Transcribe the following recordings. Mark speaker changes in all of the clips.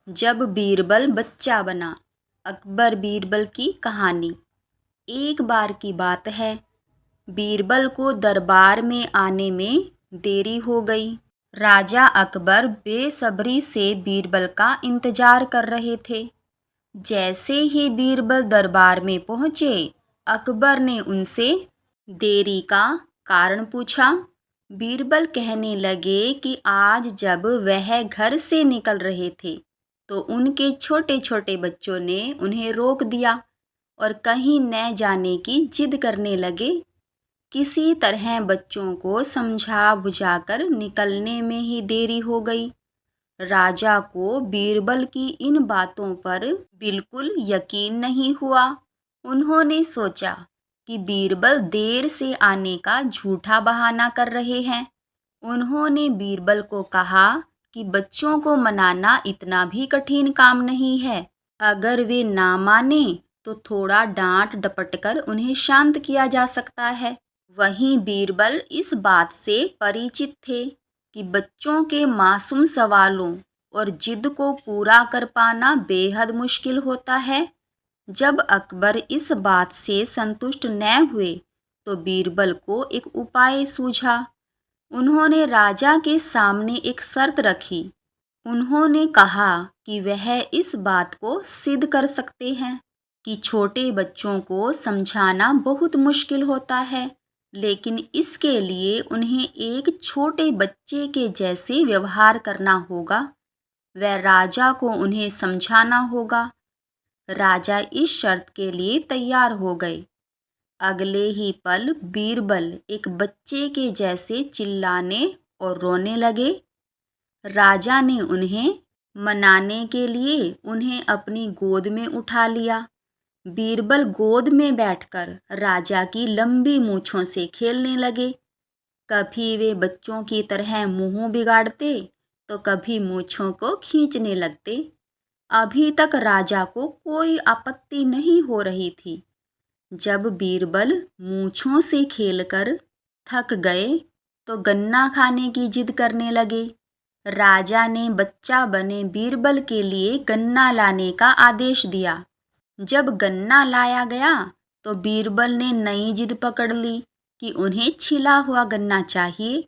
Speaker 1: जब बीरबल बच्चा बना। अकबर बीरबल की कहानी। एक बार की बात है, बीरबल को दरबार में आने में देरी हो गई। राजा अकबर बेसब्री से बीरबल का इंतजार कर रहे थे। जैसे ही बीरबल दरबार में पहुंचे, अकबर ने उनसे देरी का कारण पूछा। बीरबल कहने लगे कि आज जब वह घर से निकल रहे थे तो उनके छोटे छोटे बच्चों ने उन्हें रोक दिया और कहीं न जाने की जिद करने लगे। किसी तरह बच्चों को समझा बुझाकर निकलने में ही देरी हो गई। राजा को बीरबल की इन बातों पर बिल्कुल यकीन नहीं हुआ। उन्होंने सोचा कि बीरबल देर से आने का झूठा बहाना कर रहे हैं। उन्होंने बीरबल को कहा कि बच्चों को मनाना इतना भी कठिन काम नहीं है। अगर वे ना माने तो थोड़ा डांट डपट कर उन्हें शांत किया जा सकता है। वहीं बीरबल इस बात से परिचित थे कि बच्चों के मासूम सवालों और जिद को पूरा कर पाना बेहद मुश्किल होता है। जब अकबर इस बात से संतुष्ट न हुए तो बीरबल को एक उपाय सूझा। उन्होंने राजा के सामने एक शर्त रखी। उन्होंने कहा कि वह इस बात को सिद्ध कर सकते हैं कि छोटे बच्चों को समझाना बहुत मुश्किल होता है, लेकिन इसके लिए उन्हें एक छोटे बच्चे के जैसे व्यवहार करना होगा। वह राजा को उन्हें समझाना होगा। राजा इस शर्त के लिए तैयार हो गए। अगले ही पल बीरबल एक बच्चे के जैसे चिल्लाने और रोने लगे। राजा ने उन्हें मनाने के लिए उन्हें अपनी गोद में उठा लिया। बीरबल गोद में बैठकर राजा की लंबी मूंछों से खेलने लगे। कभी वे बच्चों की तरह मुंह बिगाड़ते तो कभी मूंछों को खींचने लगते। अभी तक राजा को कोई आपत्ति नहीं हो रही थी। जब बीरबल मूंछों से खेलकर थक गए तो गन्ना खाने की जिद करने लगे। राजा ने बच्चा बने बीरबल के लिए गन्ना लाने का आदेश दिया। जब गन्ना लाया गया तो बीरबल ने नई जिद पकड़ ली कि उन्हें छिला हुआ गन्ना चाहिए।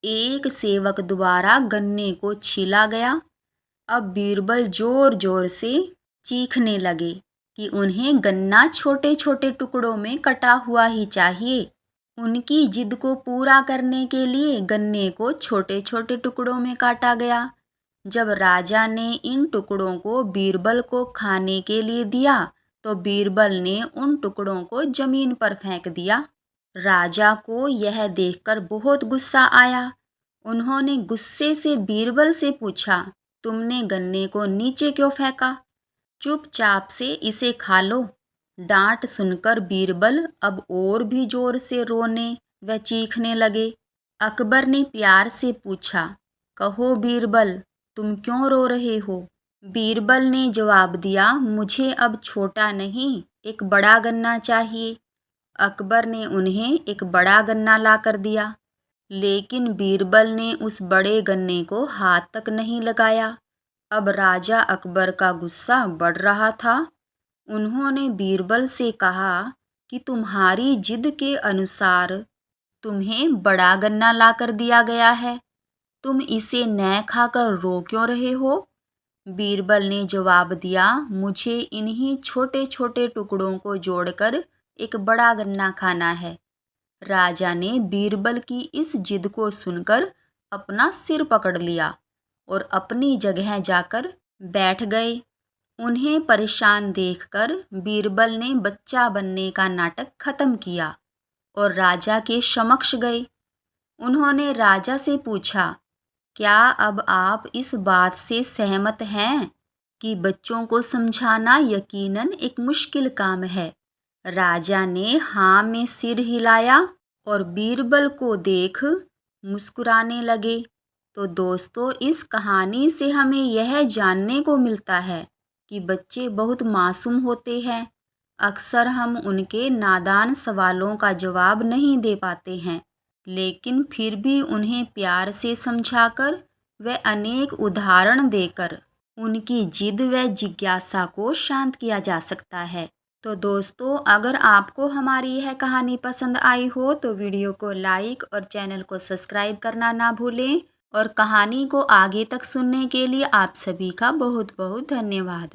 Speaker 1: एक सेवक द्वारा गन्ने को छीला गया। अब बीरबल जोर जोर से चीखने लगे कि उन्हें गन्ना छोटे छोटे टुकड़ों में कटा हुआ ही चाहिए। उनकी जिद को पूरा करने के लिए गन्ने को छोटे छोटे टुकड़ों में काटा गया। जब राजा ने इन टुकड़ों को बीरबल को खाने के लिए दिया तो बीरबल ने उन टुकड़ों को जमीन पर फेंक दिया। राजा को यह देखकर बहुत गुस्सा आया। उन्होंने गुस्से से बीरबल से पूछा, तुमने गन्ने को नीचे क्यों फेंका? चुपचाप से इसे खा लो। डांट सुनकर बीरबल अब और भी जोर से रोने व चीखने लगे। अकबर ने प्यार से पूछा, कहो बीरबल, तुम क्यों रो रहे हो? बीरबल ने जवाब दिया, मुझे अब छोटा नहीं, एक बड़ा गन्ना चाहिए। अकबर ने उन्हें एक बड़ा गन्ना ला कर दिया, लेकिन बीरबल ने उस बड़े गन्ने को हाथ तक नहीं लगाया। अब राजा अकबर का गुस्सा बढ़ रहा था। उन्होंने बीरबल से कहा कि तुम्हारी जिद के अनुसार तुम्हें बड़ा गन्ना ला कर दिया गया है, तुम इसे न खाकर रो क्यों रहे हो? बीरबल ने जवाब दिया, मुझे इन्हीं छोटे छोटे टुकड़ों को जोड़कर एक बड़ा गन्ना खाना है। राजा ने बीरबल की इस जिद को सुनकर अपना सिर पकड़ लिया और अपनी जगह जाकर बैठ गए। उन्हें परेशान देखकर बीरबल ने बच्चा बनने का नाटक खत्म किया और राजा के समक्ष गए। उन्होंने राजा से पूछा, क्या अब आप इस बात से सहमत हैं कि बच्चों को समझाना यकीनन एक मुश्किल काम है? राजा ने हाँ में सिर हिलाया और बीरबल को देख मुस्कुराने लगे। तो दोस्तों, इस कहानी से हमें यह जानने को मिलता है कि बच्चे बहुत मासूम होते हैं। अक्सर हम उनके नादान सवालों का जवाब नहीं दे पाते हैं, लेकिन फिर भी उन्हें प्यार से समझाकर व अनेक उदाहरण देकर उनकी जिद व जिज्ञासा को शांत किया जा सकता है। तो दोस्तों, अगर आपको हमारी यह कहानी पसंद आई हो तो वीडियो को लाइक और चैनल को सब्सक्राइब करना ना भूलें। और कहानी को आगे तक सुनने के लिए आप सभी का बहुत बहुत धन्यवाद।